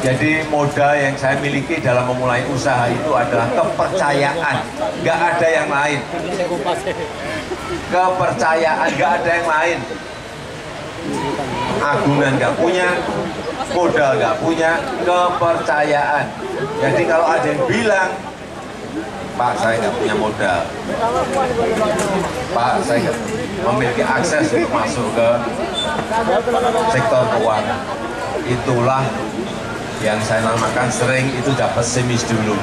Jadi modal yang saya miliki dalam memulai usaha itu adalah kepercayaan, nggak ada yang lain. Kepercayaan, nggak ada yang lain. Agungan nggak punya, modal nggak punya, kepercayaan. Jadi kalau ada yang bilang, Pak, saya nggak punya modal, Pak, saya nggak memiliki akses untuk masuk ke sektor keuangan, itulah yang saya namakan sering itu dapat semis dulu.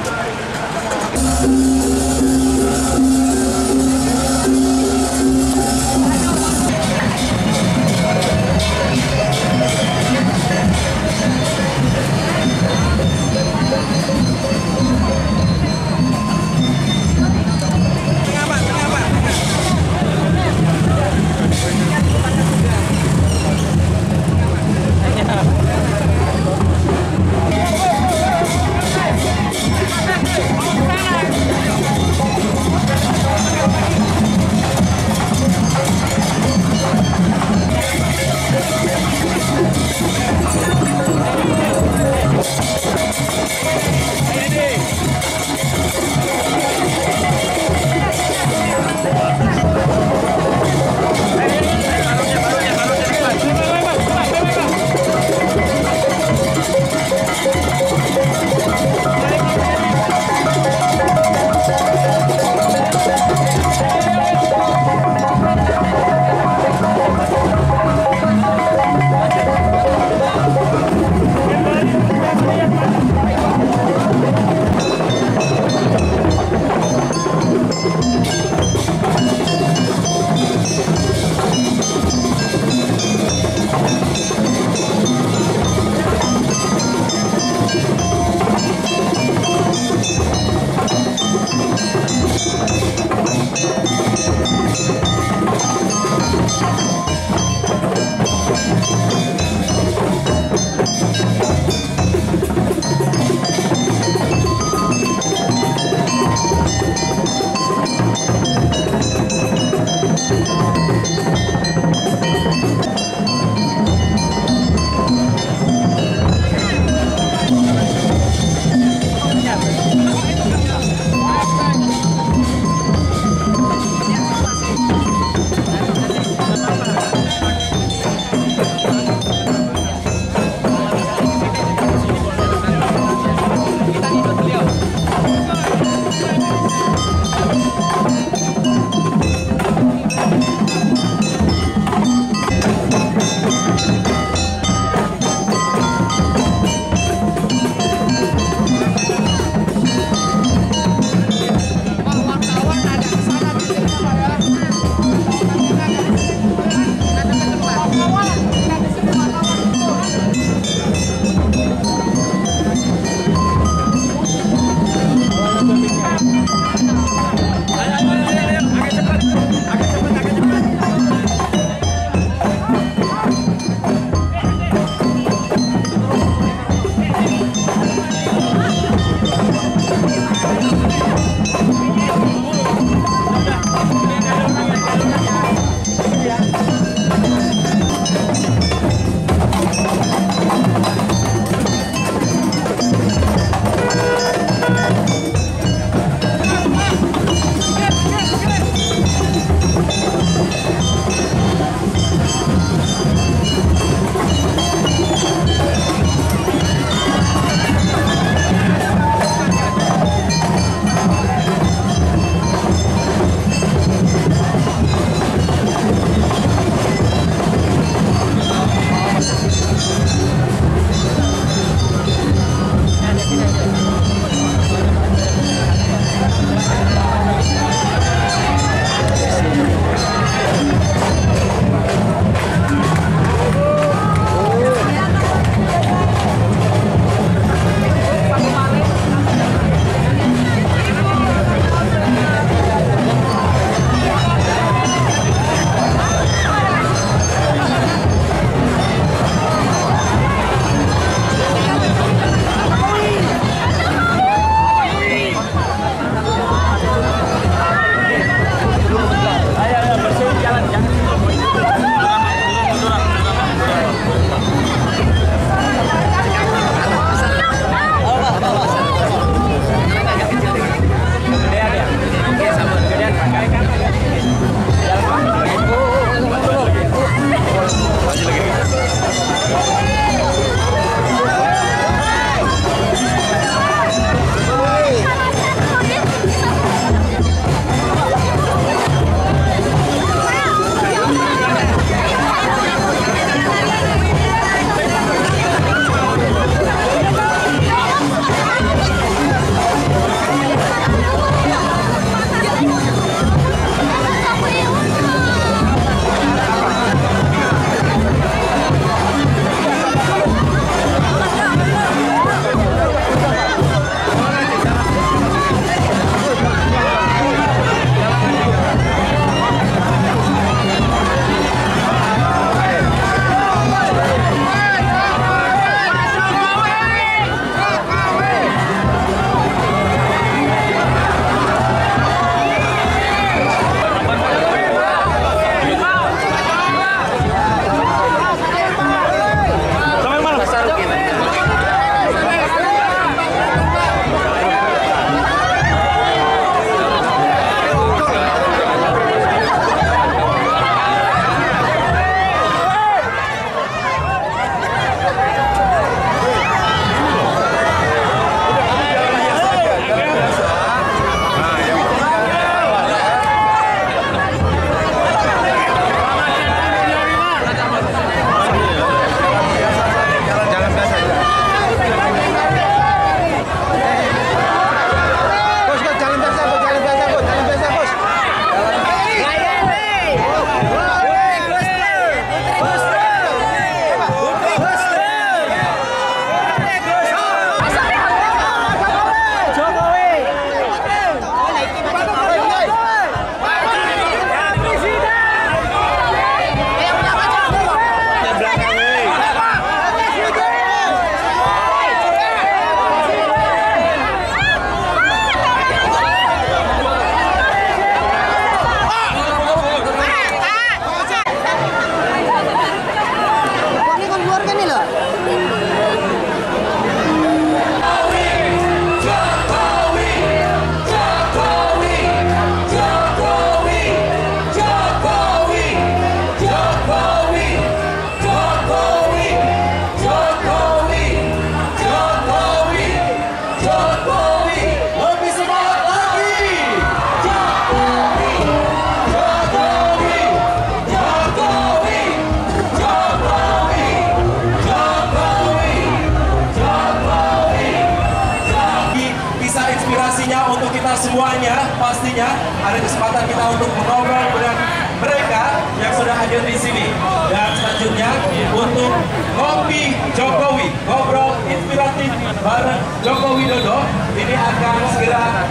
semuanya pastinya ada kesempatan kita untuk mengobrol dengan mereka yang sudah hadir di sini. Dan selanjutnya untuk Ngopi Jokowi, ngobrol inspiratif bareng Joko Widodo, ini akan segera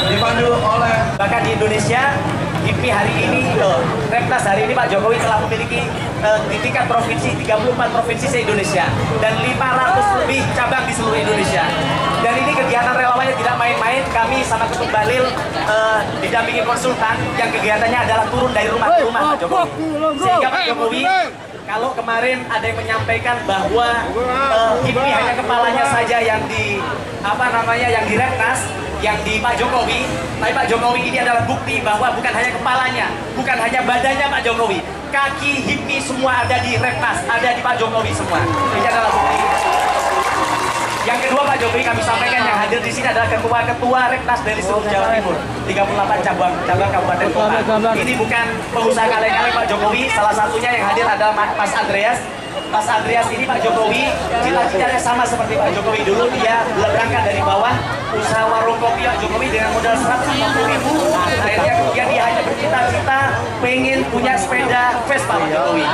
dipandu oleh bahkan di Indonesia. HIPMI hari ini, Repnas hari ini Pak Jokowi telah memiliki di tingkat provinsi 34 provinsi se-Indonesia dan 500 lebih cabang di seluruh Indonesia. Dan ini kegiatan relawannya tidak main-main. Kami sama Ketum Bahlil didampingi konsultan yang kegiatannya adalah turun dari rumah ke rumah Pak Jokowi. Sehingga Pak Jokowi, kalau kemarin ada yang menyampaikan bahwa HIPMI hanya kepalanya saja yang di yang di Repnas, yang di Pak Jokowi, tapi Pak Jokowi ini adalah bukti bahwa bukan hanya kepalanya, bukan hanya badannya Pak Jokowi, kaki HIPMI semua ada di Repnas, ada di Pak Jokowi semua. Ini adalah bukti. Yang kedua Pak Jokowi, kami sampaikan yang hadir di sini adalah ketua-ketua Repnas dari seluruh Jawa Timur, 38 cabang kabupaten kota. Ini bukan pengusaha kaleng-kaleng Pak Jokowi, salah satunya yang hadir adalah Mas Andreas. Mas Andreas ini Pak Jokowi, cita-citanya sama seperti Pak Jokowi dulu, dia berangkat dari bawah, usaha warung kopi Pak Jokowi dengan modal 150.000. Akhirnya kemudian dia hanya bercita-cita pengen punya sepeda Vespa Pak Jokowi.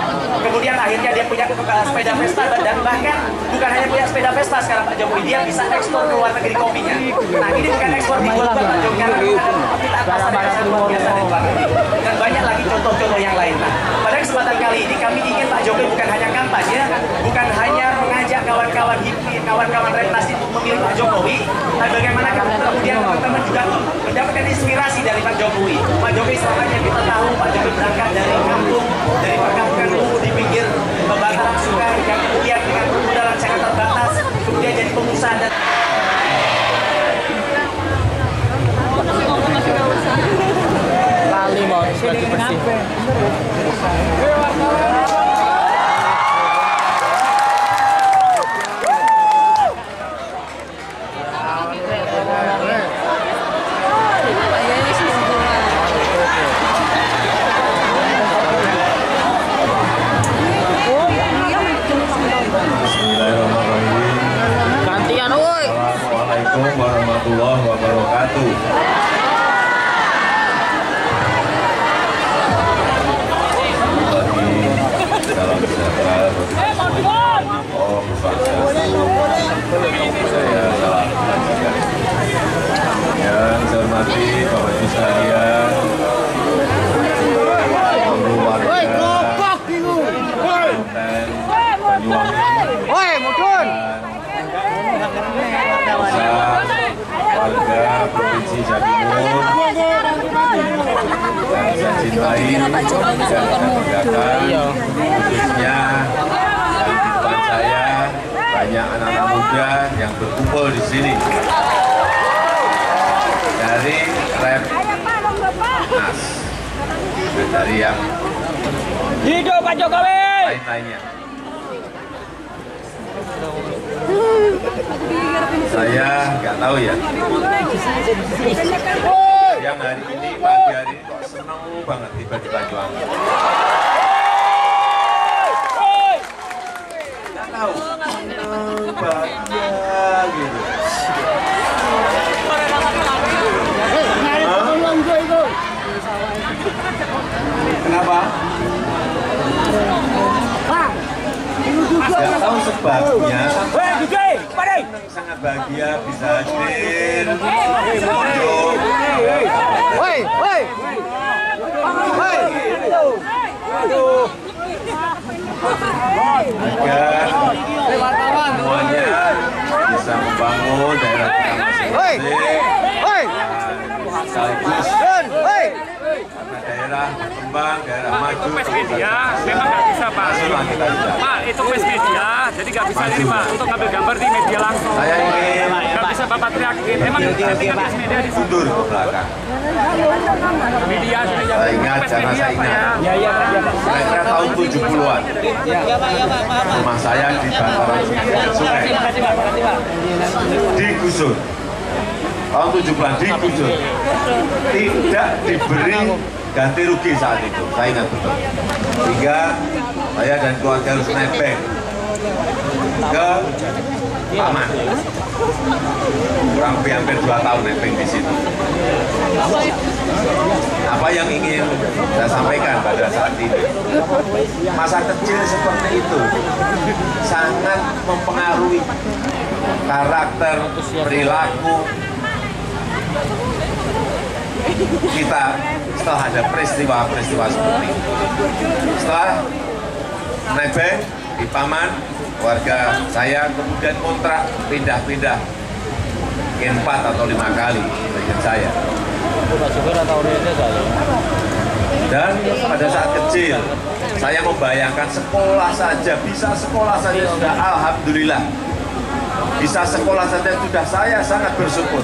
Kemudian akhirnya dia punya sepeda Vespa, dan bahkan bukan hanya punya sepeda Vespa sekarang Pak Jokowi, dia bisa ekspor ke luar negeri kopinya. Nah ini bukan ekspor di luar Pak Jokowi, karena ada permintaan pasar yang sangat luar biasa dari luar negeri. Dan banyak lagi contoh-contoh yang lain. Nah, pada kesempatan kali ini kami ingin Pak Jokowi bukan hanya kampanye, bukan hanya mengajak kawan-kawan HIPMI, kawan-kawan Repnas untuk memilih Pak Jokowi, tapi bagaimana kemudian teman-teman juga mendapatkan inspirasi dari Pak Jokowi. Pak Jokowi selamanya kita tahu Pak Jokowi berangkat dari kampung, dari perkampungan kumuh di pinggir pembataran sungai, yang kemudian dengan permodalan sangat terbatas, kemudian jadi pengusaha dan kali mau lagi bersih. Assalamualaikum warahmatullahi wabarakatuh. Salam sejahtera. Om Swastiastu. Saya salam kebajikan. Yang saya hormati Bapak Ibu sekalian, seluruh warga Kabupaten Banyuwangi, warga Provinsi Jawa Timur yang saya cintai dan saya banggakan, khususnya yang di depan saya banyak anak-anak muda yang berkumpul di sini dari Repnas, dari yang Hidup Pak Jokowi. lain-lainnya. Saya nggak tahu ya, yang hari ini, pagi hari ini kok seneng banget tiba di Banyuwangi. Nggak tahu, seneng, bahagia gitu. Kenapa? Nggak tahu sebabnya. Sangat bahagia bisa hadir. Agar semuanya bisa membangun daerah kita masing-masing. Sekaligus karena daerah berkembang, daerah maju. Itu media memang nggak bisa Pak. Pak, itu media, jadi nggak bisa ini Pak untuk ngambil gambar di media langsung. Saya ingin Nggak bisa Bapak teriakin. Memang media di mundur ke belakang. media. Saya ingat, karena saya ingat. Kira-kira tahun 70-an. Rumah saya di bantaran sungai. Digusur. Tahun 70-an digusur. Tidak diberi ganti rugi saat itu, saya ingat betul. Sehingga saya dan keluarga harus nebeng ke Paman. Kurang lebih hampir 2 tahun nebeng di situ. Apa yang ingin saya sampaikan pada saat ini? Masa kecil seperti itu sangat mempengaruhi karakter, perilaku kita setelah ada peristiwa-peristiwa seperti itu. Setelah nebeng di Paman, keluarga saya kemudian kontrak pindah-pindah 4 atau 5 kali dengan saya. Dan pada saat kecil saya membayangkan sekolah saja, bisa sekolah saja sudah alhamdulillah. Bisa sekolah saja sudah saya sangat bersyukur.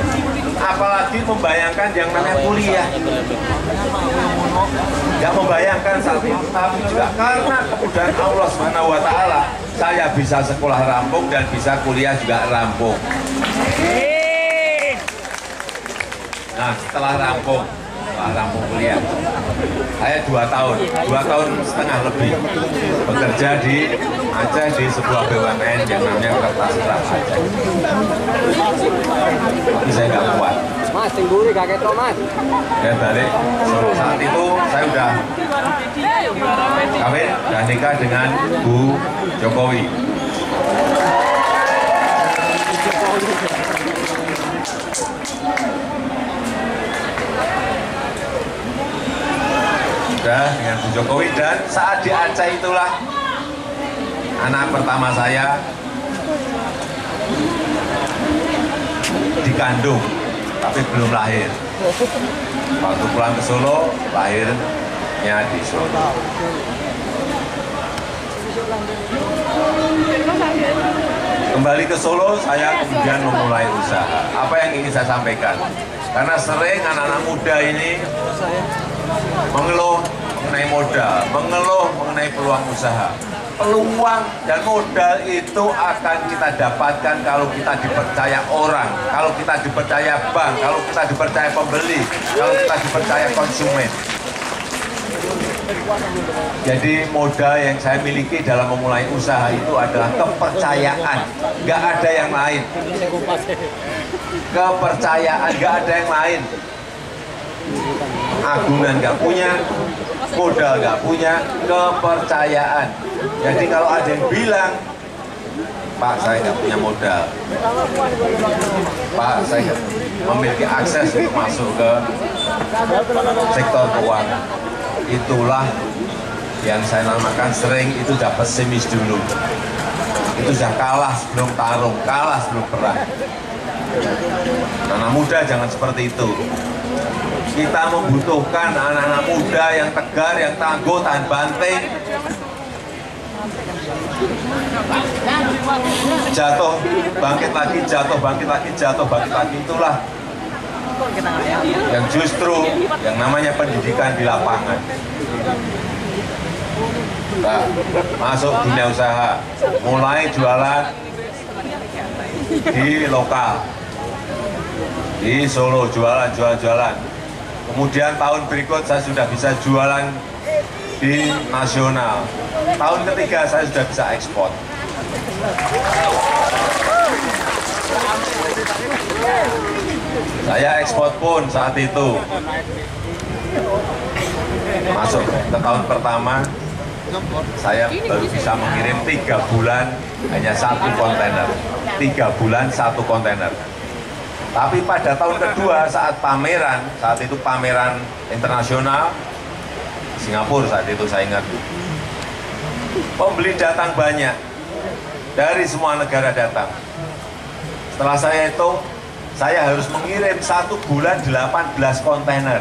Apalagi membayangkan yang namanya kuliah. Nggak membayangkan saat itu, tapi juga karena kemudahan Allah SWT, saya bisa sekolah rampung dan bisa kuliah juga rampung. Nah, setelah rampung kuliah, saya 2 tahun setengah lebih bekerja di Aceh di sebuah BUMN yang namanya Kertas Kerap Aceh. Tapi saya nggak kuat. Mas, tingguri kakek Thomas. Dan balik, saat itu saya udah kawin dan nikah dengan Bu Jokowi. Dengan Bu Jokowi, dan saat di Aceh itulah anak pertama saya dikandung tapi belum lahir. Waktu pulang ke Solo, lahirnya di Solo. Kembali ke Solo, saya kemudian memulai usaha. Apa yang ingin saya sampaikan? Karena sering anak-anak muda ini mengeluh mengenai modal, mengeluh mengenai peluang usaha. Peluang dan modal itu akan kita dapatkan kalau kita dipercaya orang, kalau kita dipercaya bank, kalau kita dipercaya pembeli, kalau kita dipercaya konsumen. Jadi modal yang saya miliki dalam memulai usaha itu adalah kepercayaan, nggak ada yang lain. Kepercayaan, nggak ada yang lain. Agungan nggak punya, modal nggak punya, kepercayaan. Jadi kalau ada yang bilang, Pak saya nggak punya modal, Pak saya memiliki akses untuk masuk ke sektor keuangan, itulah yang saya namakan sering itu dapat pesimis dulu. Itu sudah kalah sebelum tarung, kalah sebelum perang. Anak muda jangan seperti itu. Kita membutuhkan anak-anak muda yang tegar, yang tangguh, tahan banting. Jatuh, bangkit lagi, jatuh, bangkit lagi, jatuh, bangkit lagi. Itulah yang justru yang namanya pendidikan di lapangan. Nah, masuk dunia usaha, mulai jualan di lokal, di Solo, jualan. Kemudian tahun berikut saya sudah bisa jualan di nasional. Tahun ketiga saya sudah bisa ekspor. Saya ekspor pun saat itu. Masuk ke tahun pertama, saya baru bisa mengirim 3 bulan hanya 1 kontainer. 3 bulan 1 kontainer. Tapi pada tahun kedua saat pameran, saat itu pameran internasional Singapura saat itu saya ingat. Pembeli datang banyak, dari semua negara datang. Setelah saya itu, saya harus mengirim 1 bulan 18 kontainer.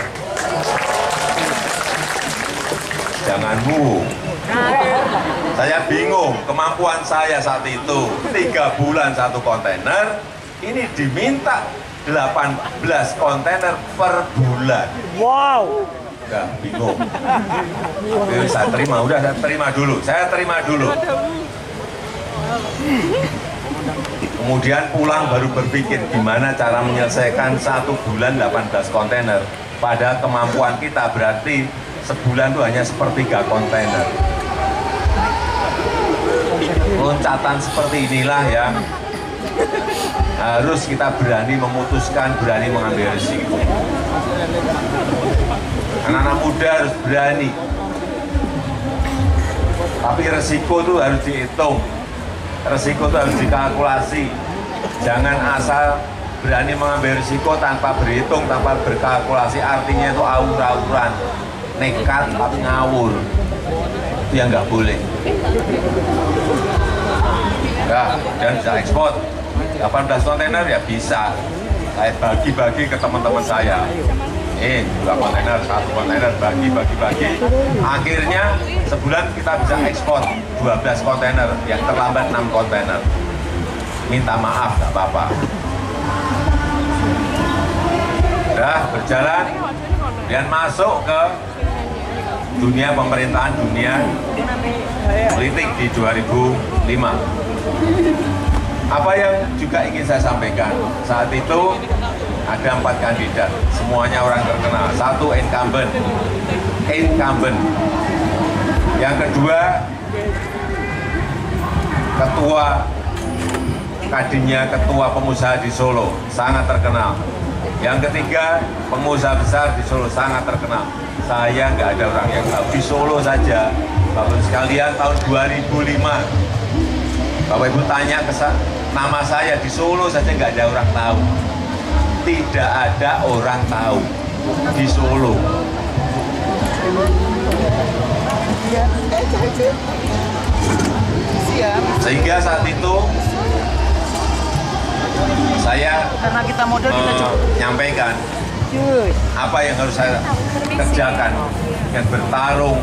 Jangan bu, saya bingung kemampuan saya saat itu 3 bulan 1 kontainer. Ini diminta 18 kontainer per bulan. Wow. Udah bingung. Oke, saya terima, udah saya terima dulu. Kemudian pulang baru berpikir gimana cara menyelesaikan 1 bulan 18 kontainer. Padahal kemampuan kita berarti sebulan itu hanya 1/3 kontainer. loncatan seperti inilah yang harus kita berani memutuskan, berani mengambil risiko. Anak-anak muda harus berani, tapi risiko itu harus dihitung, risiko itu harus dikalkulasi. Jangan asal berani mengambil risiko tanpa berhitung, tanpa berkalkulasi, artinya itu awur-awuran, nekat tapi ngawur. Itu yang nggak boleh. Ya, dan bisa ekspor 18 kontainer ya bisa. Saya bagi-bagi ke teman-teman saya. 2 kontainer, 1 kontainer, bagi. Akhirnya sebulan kita bisa ekspor 12 kontainer, yang terlambat 6 kontainer. Minta maaf, nggak apa-apa. Udah berjalan, dan masuk ke dunia pemerintahan, dunia politik di 2005. Apa yang juga ingin saya sampaikan, saat itu ada 4 kandidat, semuanya orang terkenal. 1 incumbent. Yang kedua, ketua Kadinnya, ketua pengusaha di Solo, sangat terkenal. Yang ketiga, pengusaha besar di Solo, sangat terkenal. Saya nggak ada orang yang tahu. Di Solo saja, Bapak sekalian, tahun 2005, Bapak Ibu tanya ke nama saya di Solo saja nggak ada orang tahu. Tidak ada orang tahu di Solo. Sehingga saat itu saya karena kita modal menyampaikan apa yang harus saya kerjakan dan bertarung.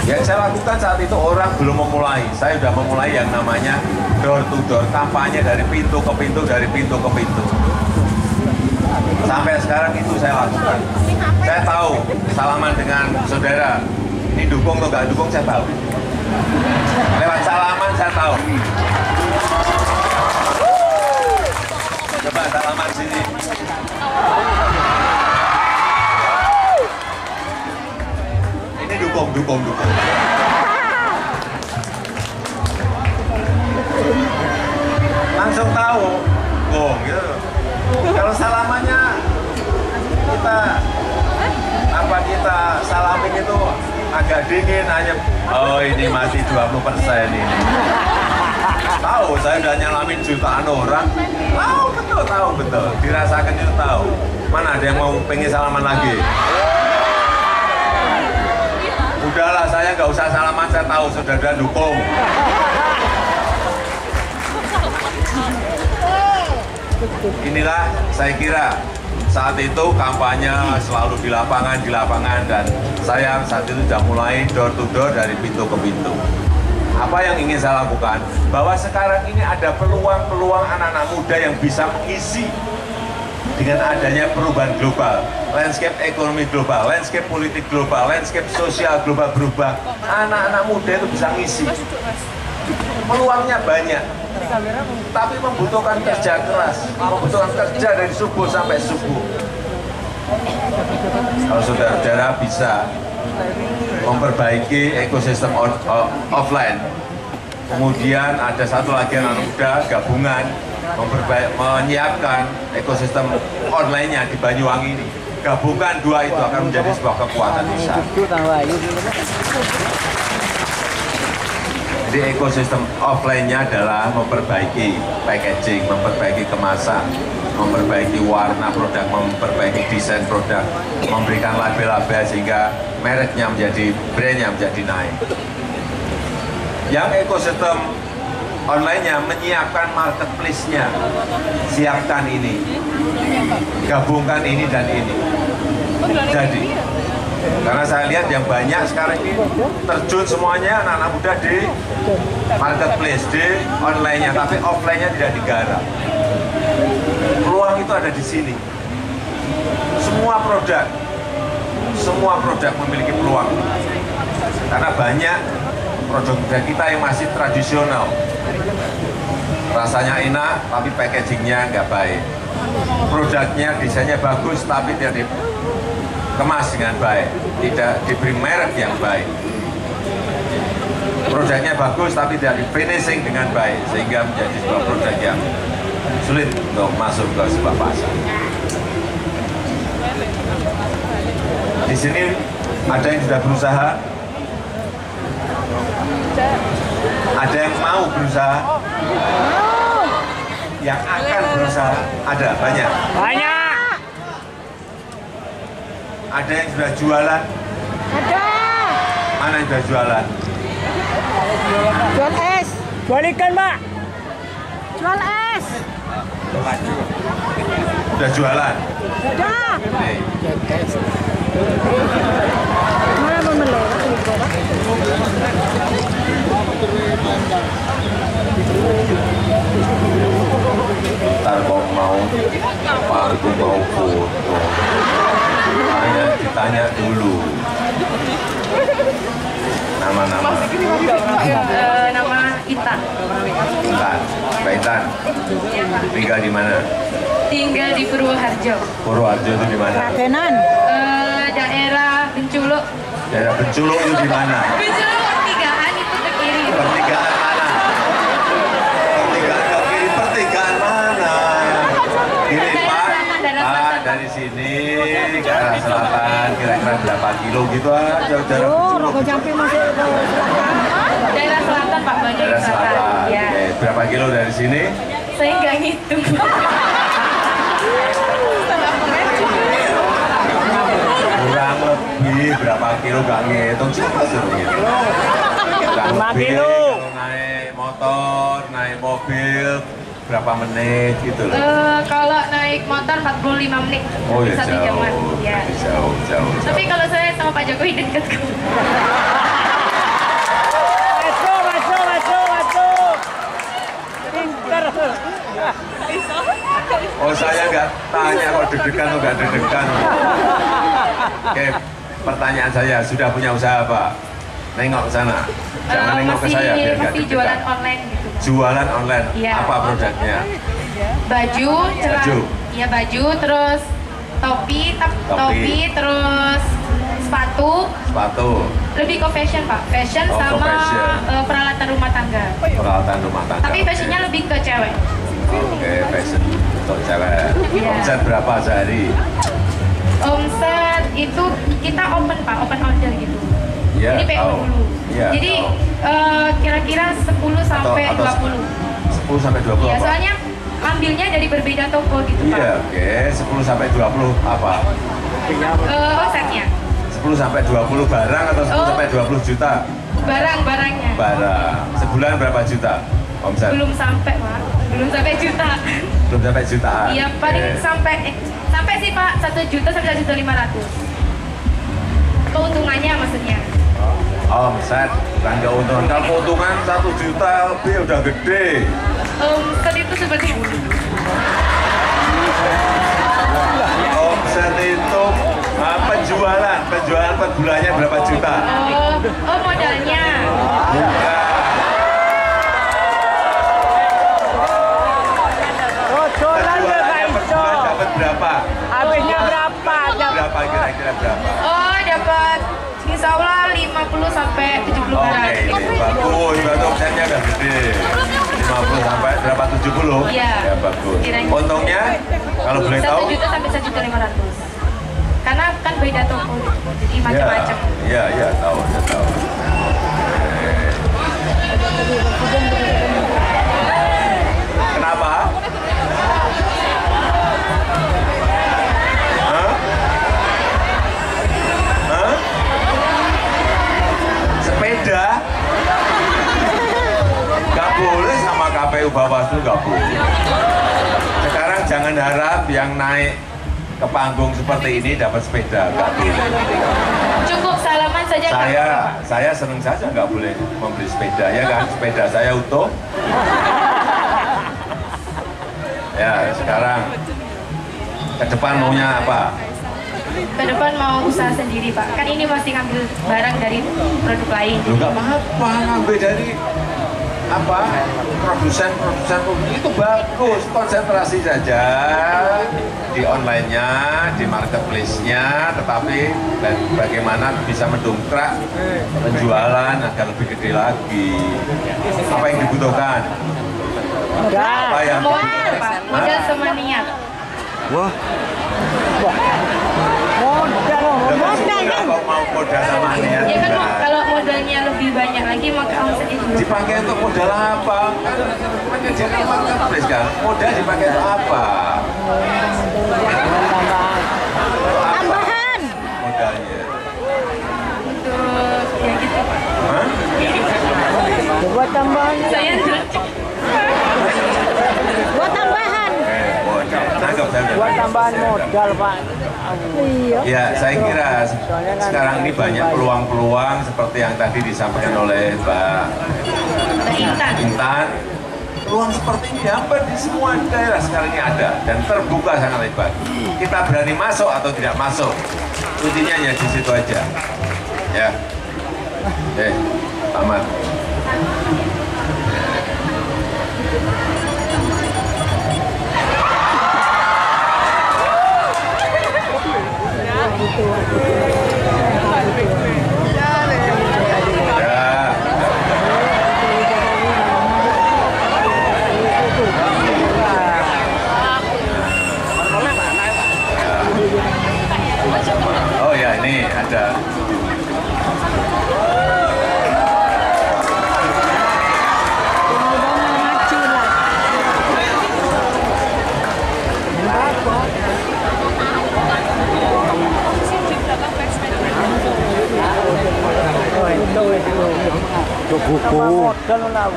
Yang saya lakukan saat itu orang belum memulai. Saya sudah memulai yang namanya door to door, kampanye dari pintu ke pintu, dari pintu ke pintu. Sampai sekarang itu saya lakukan. Saya tahu salaman dengan saudara, ini dukung atau nggak dukung saya tahu. Lewat salaman saya tahu. Coba salaman sini. Ini dukung. Langsung tahu, gitu. Kalau salamannya kita salamin itu agak dingin aja. Oh, ini masih 20% ini. Tahu, saya udah nyalamin jutaan orang. Tahu betul. Dirasakan itu tahu. Mana ada yang mau pengen salaman lagi? Udahlah, saya nggak usah salaman, saya tahu saudara dukung. Inilah saya kira saat itu kampanye selalu di lapangan, dan saya saat itu sudah mulai door to door dari pintu ke pintu. Apa yang ingin saya lakukan? Bahwa sekarang ini ada peluang-peluang anak-anak muda yang bisa mengisi dengan adanya perubahan global, landscape ekonomi global, landscape politik global, landscape sosial global berubah. Anak-anak muda itu bisa ngisi. Peluangnya banyak, tapi membutuhkan kerja keras, membutuhkan kerja dari subuh sampai subuh. Kalau saudara-saudara bisa memperbaiki ekosistem offline, kemudian ada satu lagi anak muda gabungan menyiapkan ekosistem online-nya di Banyuwangi ini. Gabungkan dua itu akan menjadi sebuah kekuatan besar. Jadi ekosistem offline-nya adalah memperbaiki packaging, memperbaiki kemasan, memperbaiki warna produk, memperbaiki desain produk, memberikan label-label sehingga mereknya menjadi, brandnya menjadi naik. Yang ekosistem online-nya menyiapkan marketplace-nya, siapkan ini, gabungkan ini dan ini. Jadi, karena saya lihat yang banyak sekarang ini terjun semuanya anak-anak muda di marketplace, di online-nya, tapi offline-nya tidak digarap. Peluang itu ada di sini. Semua produk memiliki peluang. Karena banyak produk kita yang masih tradisional. Rasanya enak, tapi packagingnya nggak baik. Produknya, desainnya bagus, tapi tidak dikemas dengan baik. Tidak diberi merek yang baik. Produknya bagus tapi tidak di finishing dengan baik sehingga menjadi sebuah produk yang sulit untuk masuk ke sebuah pasar. Di sini ada yang sudah berusaha, ada yang mau berusaha, yang akan berusaha, ada banyak. Banyak. Ada yang sudah jualan? Ada. Mana yang sudah jualan? Jual es. Jual ikan, Pak. Jual es. Sudah jualan? Ada. Nih. Mana mau melewat juga, Pak? Ntar kok mau apa itu mau foto, ditanya dulu nama-nama. Nama Intan. Intan, Mbak Intan, tinggal di mana? Tinggal di Purwoharjo. Purwoharjo itu di mana? Radenan. Daerah Benculuk. Daerah Benculuk itu di mana? Benculuk pertigaan itu ke kiri. Pertigaan mana? Pertigaan ke kiri, pertigaan mana? Kiri Pak. Ah, dari sini ke arah selatan kira-kira berapa kilo gitu aja jarak Oh, Benculuk. Rogo Jampi masih ke selatan. Daerah selatan Pak, banyak Daerah selatan. Ya. Oke, berapa kilo dari sini? Saya nggak ngitung. Kurang lebih berapa kilo gak ngitung, siapa suruh ngitung? Kurang 5 lebih kilo. kalau naik motor, naik mobil berapa menit gitu loh. Kalau naik motor 45 menit. Oh ya Satu jaman. jauh, Ya. jauh. Tapi kalau saya sama Pak Jokowi dekat kok. Masuk. Pinter. Oh saya nggak tanya kok deg-degan atau nggak deg-degan. Oke, pertanyaan saya, sudah punya usaha Pak? Nengok ke sana, jangan nengok ke saya biar nggak Masih jualan deg-degan. online gitu. Jualan online, Iya. apa produknya? Baju, Baju. Iya baju, terus topi, terus sepatu. Lebih ke fashion Pak, fashion Oh, sama fashion. Peralatan rumah tangga. Peralatan rumah tangga. Tapi Oke. fashionnya lebih ke cewek. Oke, fashion untuk cewek. Iya. Omset berapa sehari? Omset itu kita open Pak, open order gitu. Iya, Jadi PO tahu. dulu. Iya, Jadi tahu. kira-kira 10 sampai 20. 10 sampai 20 Ya, apa? soalnya ambilnya dari berbeda toko gitu Pak. Iya, oke. 10 sampai 20 apa? Omsetnya, 10 sampai 20 barang atau 10 Oh. sampai 20 juta? barang-barangnya. Barang. Sebulan berapa juta omset? Belum sampai Pak, belum sampai juta. Belum sampai jutaan. Iya, paling Oke. sampai sih Pak 1 juta sampai 1.500.000. Keuntungannya maksudnya. Omset, bukan keuntungan. Kalau keuntungan 1 juta lebih udah gede. Omset itu seperti Omset itu penjualan per bulannya berapa juta? modalnya. Bukan. Penjualannya per bulan dapat berapa? Habisnya berapa? Berapa kira-kira berapa? Dapat insya Allah 50 sampai 70 Oke, barang. ini bagus, berarti omsetnya udah gede. 50 sampai berapa? 70? Iya. Ya bagus. Kiranya. Untungnya, kalau boleh 1 tahu? juta sampai 1.500.000. Karena kan beda toko, jadi macam-macam. Iya, tahu, saya tahu. Kenapa? Hah? Hah? Sepeda? Gak boleh sama KPU Bawaslu, gak boleh. Sekarang jangan harap yang naik ke panggung seperti ini dapat sepeda, gak boleh. Cukup salaman saja Pak. Saya seneng saja nggak boleh membeli sepeda, ya kan? Sepeda saya utuh. Ya, sekarang ke depan maunya apa? Ke depan mau usaha sendiri Pak. Kan ini masih ngambil barang dari produk lain. Lu nggak apa-apa ngambil dari produsen itu bagus, konsentrasi saja di online-nya, di marketplace-nya, tetapi bagaimana bisa mendongkrak penjualan agar lebih gede lagi. Apa yang dibutuhkan? Apa yang dibutuhkan? Modal sama niat. Wah. Kalau mau modal sama niat. Ya kan kalau modalnya lebih banyak lagi maka omsetnya juga. Dipakai untuk modal apa? Kan kerjaan marketplace kan. Modal dipakai untuk apa? Tambahan. Modalnya. Untuk ya gitu Pak. Hah? Buat tambahan. Saya buat tambahan. Modal. Nangkep saya. Buat tambahan modal, Pak. Iya. Ya, saya kira sekarang ini banyak peluang-peluang seperti yang tadi disampaikan oleh Mbak Intan. Peluang seperti ini hampir di semua daerah sekarang ini ada dan terbuka sangat lebar. Kita berani masuk atau tidak masuk, kuncinya hanya di situ aja. Ya, tamat. Oh ya, ini ada. Buku. Modal lah.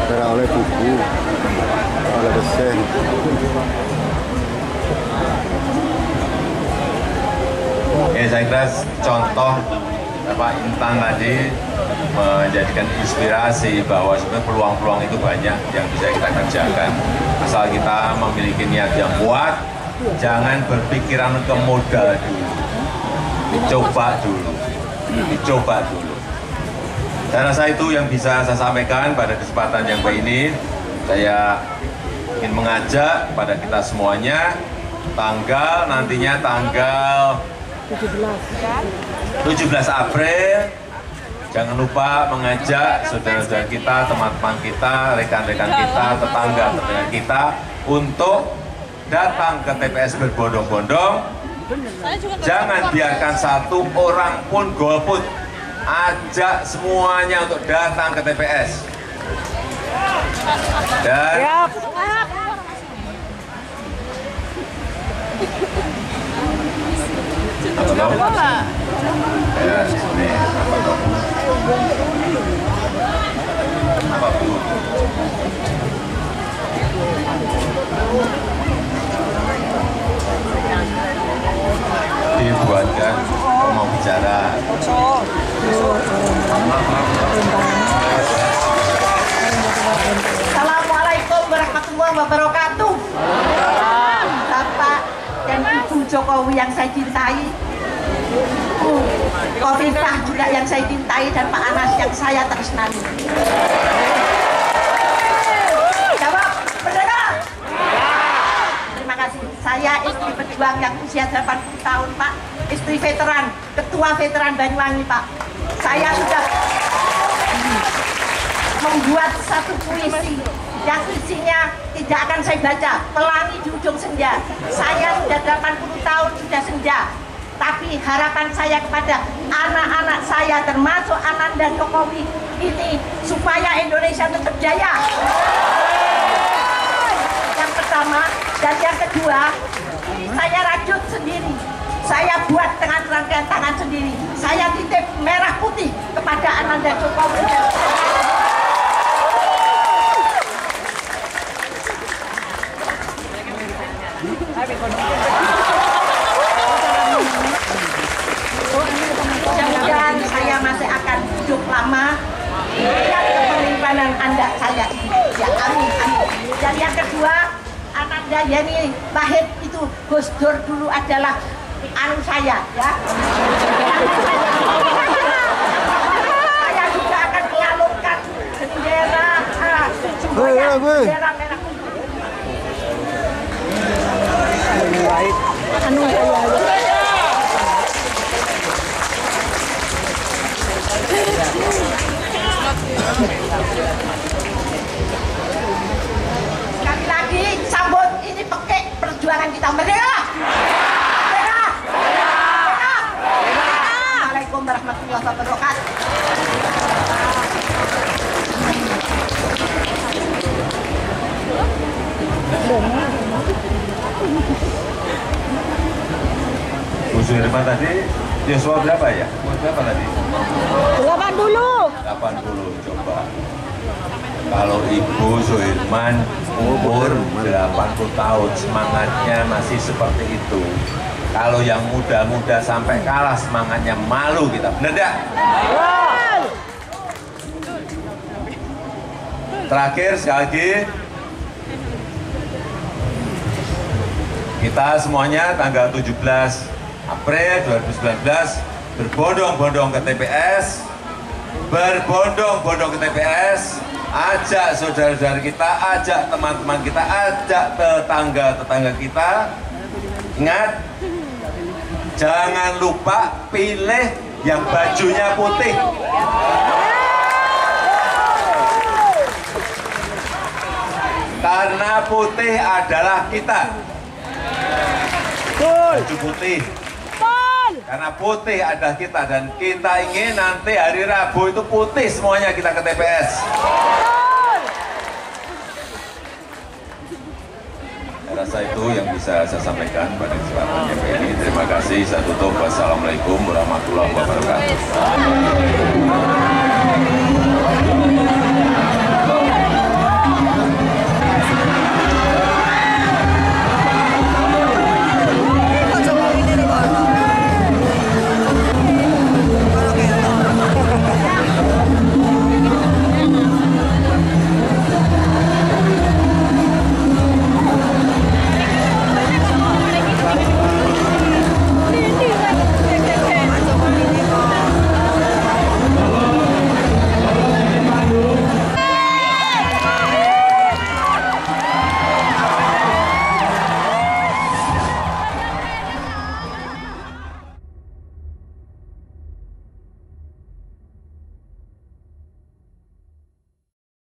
Cara oleh buku, oleh desain. Ya, saya kira contoh Pak Intan tadi menjadikan inspirasi bahwa sebenarnya peluang-peluang itu banyak yang bisa kita kerjakan. Asal kita memiliki niat yang kuat, jangan berpikiran ke modal dulu. Dicoba dulu. Saya rasa itu yang bisa saya sampaikan pada kesempatan yang baik ini. Saya ingin mengajak pada kita semuanya, nantinya tanggal 17 April, jangan lupa mengajak saudara-saudara kita, teman-teman kita, rekan-rekan kita, tetangga-tetangga kita untuk datang ke TPS berbondong-bondong. Jangan biarkan satu orang pun golput. Ajak semuanya untuk datang ke TPS. Dan ya, ini apa Bu? Dibuatkan mau bicara. Assalamualaikum warahmatullahi wabarakatuh. Bapak dan Ibu Jokowi yang saya cintai, Khofifah juga yang saya cintai, dan Pak Anas yang saya tresnani. Jawab, mendengar? Terima kasih. Saya istri pejuang yang usia 80 tahun, Pak. Istri veteran, ketua veteran Banyuwangi, Pak. Saya sudah membuat satu puisi yang isinya tidak akan saya baca, Pelangi di Ujung Senja. Saya sudah 80 tahun sudah senja, tapi harapan saya kepada anak-anak saya termasuk Ananda Jokowi ini supaya Indonesia tetap jaya. Yang pertama, dan yang kedua, ini saya rajut sendiri, saya buat dengan rangkaian tangan sendiri, saya titip merah putih kepada Ananda Jokowi. Mudah-mudahan saya masih akan hidup lama melihat kepemimpinan Anda saya ini. Ya, amin, amin. Dan yang kedua, Ananda Yani Wahid itu Gus Dur dulu adalah anu saya, ya. gue. Sekali lagi sambut ini pakai perjuangan kita merdeka. Merdeka. Merdeka. Assalamualaikum warahmatullahi wabarakatuh. Bu Suherman tadi Yosua berapa ya? Berapa tadi? 8 dulu. 80 coba. Kalau Ibu Suherman umur 80 tahun, semangatnya masih seperti itu. Kalau yang muda-muda sampai kalah semangatnya, malu kita. Bener enggak? Terakhir sekali lagi, kita semuanya tanggal 17 April 2019 berbondong-bondong ke TPS, ajak saudara-saudara kita, ajak teman-teman kita, ajak tetangga-tetangga kita. Ingat, jangan lupa pilih yang bajunya putih. Karena putih adalah kita. Baju putih. Karena putih adalah kita, dan kita ingin nanti hari Rabu itu putih semuanya kita ke TPS. Saya rasa itu yang bisa saya sampaikan pada kesempatan ini. Terima kasih. Saya tutup. Wassalamualaikum warahmatullahi wabarakatuh.